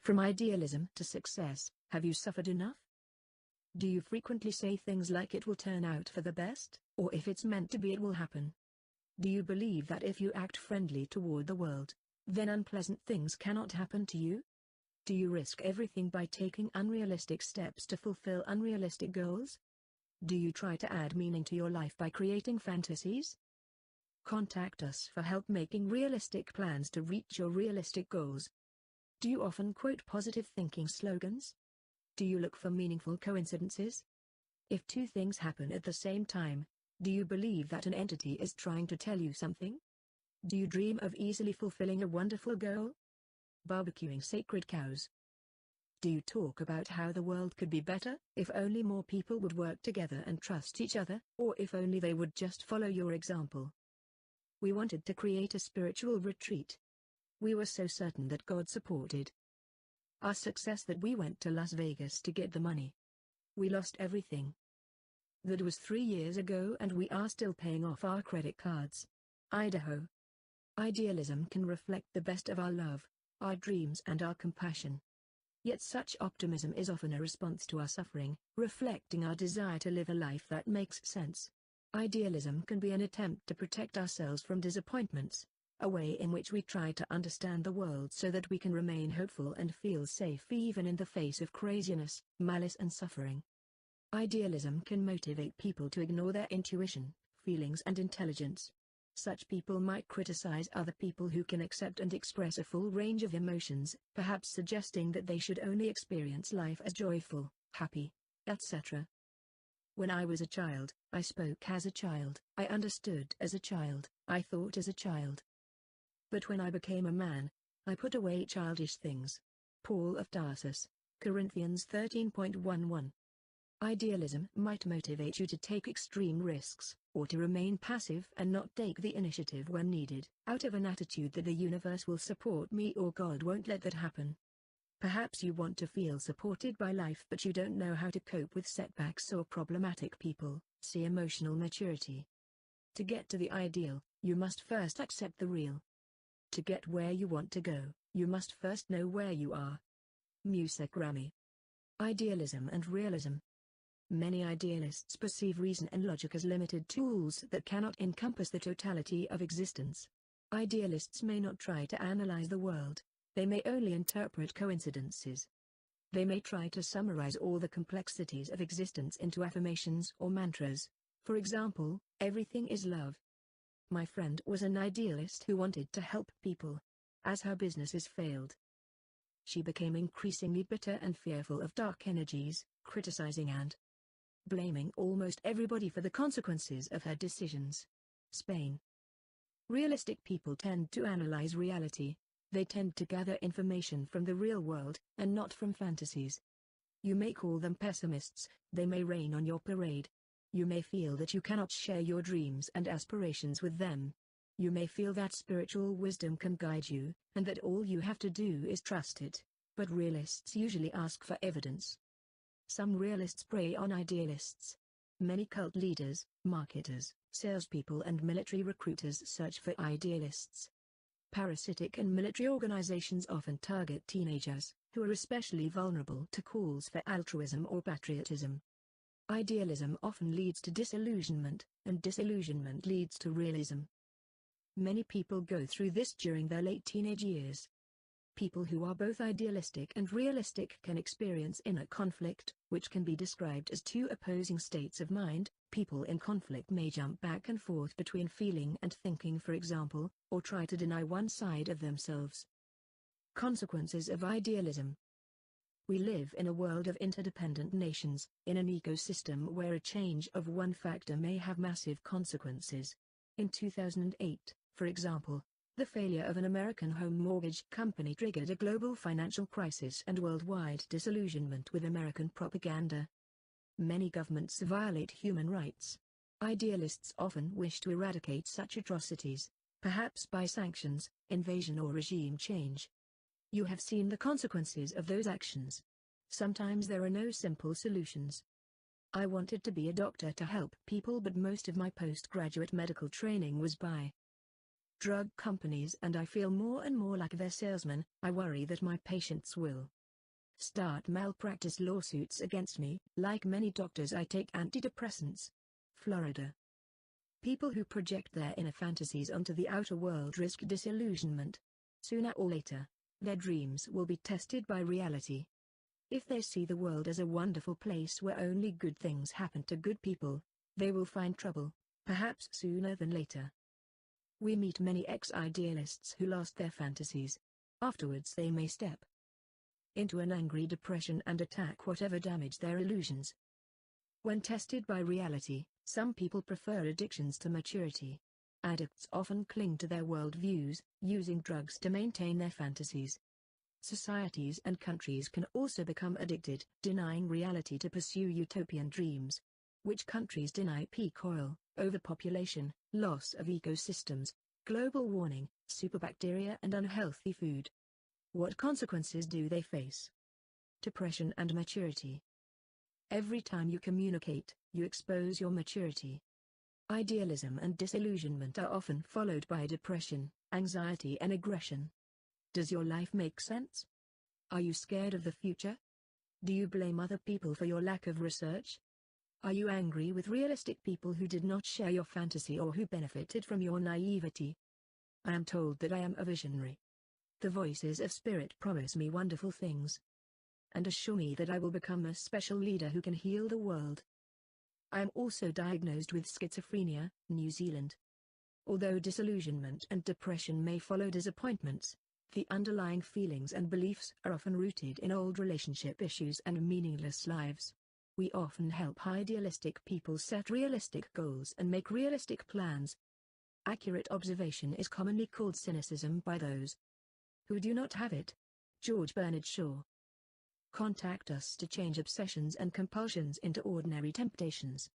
From idealism to success, have you suffered enough? Do you frequently say things like it will turn out for the best, or if it's meant to be it will happen? Do you believe that if you act friendly toward the world, then unpleasant things cannot happen to you? Do you risk everything by taking unrealistic steps to fulfill unrealistic goals? Do you try to add meaning to your life by creating fantasies? Contact us for help making realistic plans to reach your realistic goals. Do you often quote positive thinking slogans? Do you look for meaningful coincidences? If two things happen at the same time, do you believe that an entity is trying to tell you something? Do you dream of easily fulfilling a wonderful goal? Barbecuing sacred cows. Do you talk about how the world could be better if only more people would work together and trust each other, or if only they would just follow your example? We wanted to create a spiritual retreat. We were so certain that God supported our success that we went to Las Vegas to get the money. We lost everything. That was 3 years ago and we are still paying off our credit cards. Idaho. Idealism can reflect the best of our love, our dreams and our compassion. Yet such optimism is often a response to our suffering, reflecting our desire to live a life that makes sense. Idealism can be an attempt to protect ourselves from disappointments, a way in which we try to understand the world so that we can remain hopeful and feel safe even in the face of craziness, malice and suffering. Idealism can motivate people to ignore their intuition, feelings and intelligence. Such people might criticize other people who can accept and express a full range of emotions, perhaps suggesting that they should only experience life as joyful, happy, etc. When I was a child, I spoke as a child, I understood as a child, I thought as a child. But when I became a man, I put away childish things. Paul of Tarsus, Corinthians 13.11. Idealism might motivate you to take extreme risks, or to remain passive and not take the initiative when needed, out of an attitude that the universe will support me or God won't let that happen. Perhaps you want to feel supported by life but you don't know how to cope with setbacks or problematic people. See emotional maturity. To get to the ideal, you must first accept the real. To get where you want to go, you must first know where you are. Musa Grammy. Idealism and realism. Many idealists perceive reason and logic as limited tools that cannot encompass the totality of existence. Idealists may not try to analyze the world, they may only interpret coincidences. They may try to summarize all the complexities of existence into affirmations or mantras. For example, everything is love. My friend was an idealist who wanted to help people. As her businesses failed, she became increasingly bitter and fearful of dark energies, criticizing and blaming almost everybody for the consequences of her decisions. Spain. Realistic people tend to analyze reality. They tend to gather information from the real world, and not from fantasies. You may call them pessimists, they may rain on your parade. You may feel that you cannot share your dreams and aspirations with them. You may feel that spiritual wisdom can guide you, and that all you have to do is trust it, but realists usually ask for evidence. Some realists prey on idealists. Many cult leaders, marketers, salespeople and military recruiters search for idealists. Parasitic and military organizations often target teenagers, who are especially vulnerable to calls for altruism or patriotism. Idealism often leads to disillusionment, and disillusionment leads to realism. Many people go through this during their late teenage years. People who are both idealistic and realistic can experience inner conflict, which can be described as two opposing states of mind. People in conflict may jump back and forth between feeling and thinking, for example, or try to deny one side of themselves. Consequences of idealism. We live in a world of interdependent nations, in an ecosystem where a change of one factor may have massive consequences. In 2008, for example, the failure of an American home mortgage company triggered a global financial crisis and worldwide disillusionment with American propaganda. Many governments violate human rights. Idealists often wish to eradicate such atrocities, perhaps by sanctions, invasion or regime change. You have seen the consequences of those actions. Sometimes there are no simple solutions. I wanted to be a doctor to help people, but most of my postgraduate medical training was by drug companies, and I feel more and more like their salesman. I worry that my patients will Start malpractice lawsuits against me. Like many doctors, I take antidepressants. Florida. People who project their inner fantasies onto the outer world risk disillusionment. Sooner or later, their dreams will be tested by reality. If they see the world as a wonderful place where only good things happen to good people, they will find trouble, perhaps sooner than later. We meet many ex-idealists who lost their fantasies. Afterwards they may step into an angry depression and attack whatever damaged their illusions. When tested by reality, some people prefer addictions to maturity. Addicts often cling to their worldviews, using drugs to maintain their fantasies. Societies and countries can also become addicted, denying reality to pursue utopian dreams. Which countries deny peak oil, overpopulation, loss of ecosystems, global warming, superbacteria and unhealthy food? What consequences do they face? Depression and maturity. Every time you communicate, you expose your maturity. Idealism and disillusionment are often followed by depression, anxiety and aggression. Does your life make sense? Are you scared of the future? Do you blame other people for your lack of research? Are you angry with realistic people who did not share your fantasy or who benefited from your naivety? I am told that I am a visionary. The voices of spirit promise me wonderful things and assure me that I will become a special leader who can heal the world. I am also diagnosed with schizophrenia, New Zealand. Although disillusionment and depression may follow disappointments, the underlying feelings and beliefs are often rooted in old relationship issues and meaningless lives. We often help idealistic people set realistic goals and make realistic plans. Accurate observation is commonly called cynicism by those who do not have it. George Bernard Shaw. Contact us to change obsessions and compulsions into ordinary temptations.